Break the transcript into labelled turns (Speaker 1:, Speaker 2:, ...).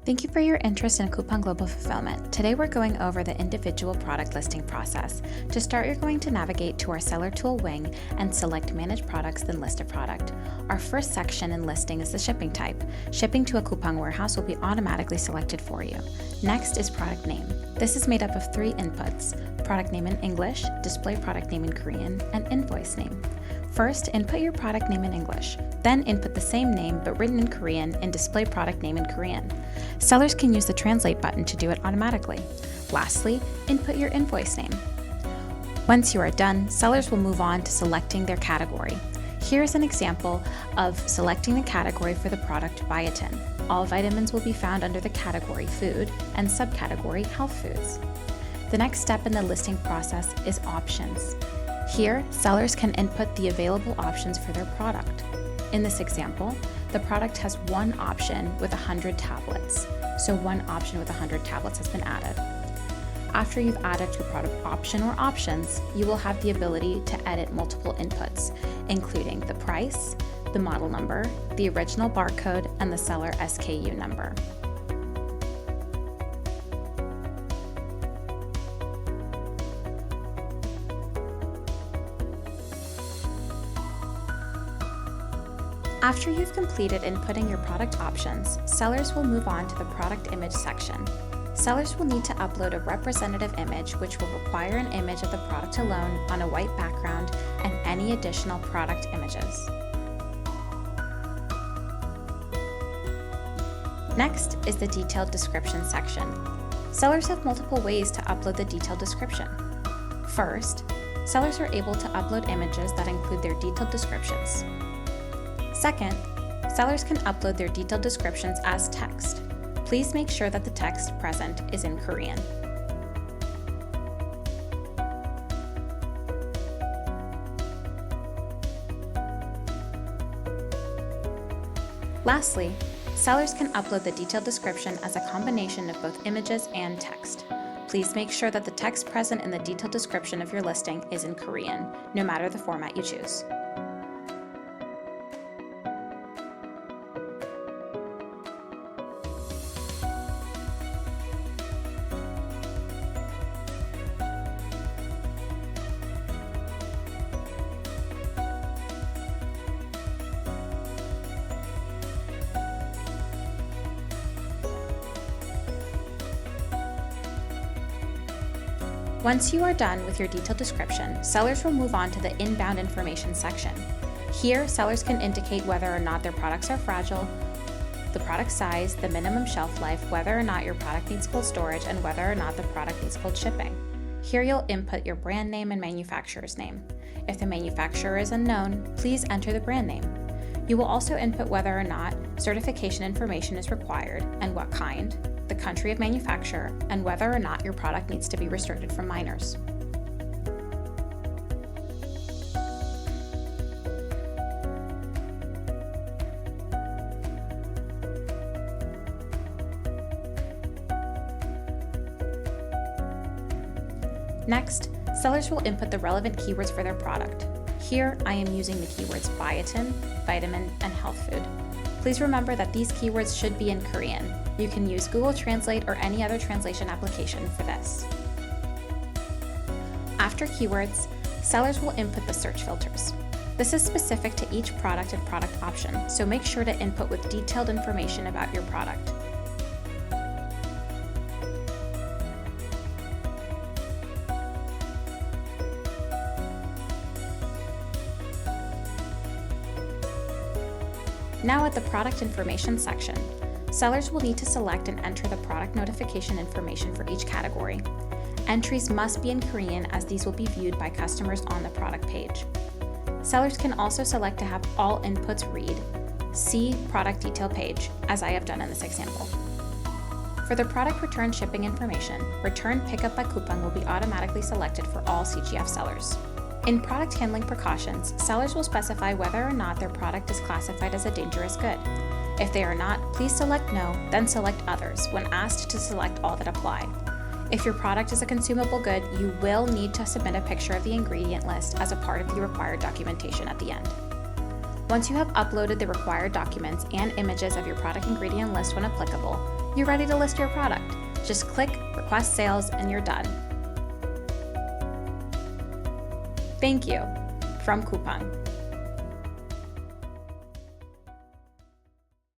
Speaker 1: Thank you for your interest in Coupang Global Fulfillment. Today we're going over the individual product listing process. To start, you're going to navigate to our Seller Tool wing and select Manage Products, then List a Product. Our first section in listing is the shipping type. Shipping to a Coupang warehouse will be automatically selected for you. Next is product name. This is made up of 3 inputs: product name in English, display product name in Korean, and invoice name. First, input your product name in English. Then input the same name but written in Korean and display product name in Korean. Sellers can use the Translate button to do it automatically. Lastly, input your invoice name. Once you are done, sellers will move on to selecting their category. Here's an example of selecting the category for the product biotin. All vitamins will be found under the category Food and subcategory Health Foods. The next step in the listing process is options. Here, sellers can input the available options for their product. In this example, the product has one option with 100 tablets, so one option with 100 tablets has been added. After you've added your product option or options, you will have the ability to edit multiple inputs, including the price, the model number, the original barcode, and the seller SKU number. After you've completed inputting your product options, sellers will move on to the product image section. Sellers will need to upload a representative image, which will require an image of the product alone on a white background and any additional product images. Next is the detailed description section. Sellers have multiple ways to upload the detailed description. First, sellers are able to upload images that include their detailed descriptions. Second, sellers can upload their detailed descriptions as text. Please make sure that the text present is in Korean. Lastly, sellers can upload the detailed description as a combination of both images and text. Please make sure that the text present in the detailed description of your listing is in Korean, no matter the format you choose. Once you are done with your detailed description, sellers will move on to the inbound information section. Here, sellers can indicate whether or not their products are fragile, the product size, the minimum shelf life, whether or not your product needs cold storage, and whether or not the product needs cold shipping. Here you'll input your brand name and manufacturer's name. If the manufacturer is unknown, please enter the brand name. You will also input whether or not certification information is required and what kind, the country of manufacture, and whether or not your product needs to be restricted from minors. Next, sellers will input the relevant keywords for their product. Here, I am using the keywords biotin, vitamin, and health food. Please remember that these keywords should be in Korean. You can use Google Translate or any other translation application for this. After keywords, sellers will input the search filters. This is specific to each product and product option, so make sure to input with detailed information about your product. Now at the product information section, sellers will need to select and enter the product notification information for each category. Entries must be in Korean as these will be viewed by customers on the product page. Sellers can also select to have all inputs read "See Product Detail Page," as I have done in this example. For the product return shipping information, Return Pickup by Coupang will be automatically selected for all CGF sellers. In product handling precautions, sellers will specify whether or not their product is classified as a dangerous good. If they are not, please select No, then select Others when asked to select all that apply. If your product is a consumable good, you will need to submit a picture of the ingredient list as a part of the required documentation at the end. Once you have uploaded the required documents and images of your product ingredient list when applicable, You're ready to list your product. Just click Request Sales and you're done. Thank you. From Coupang.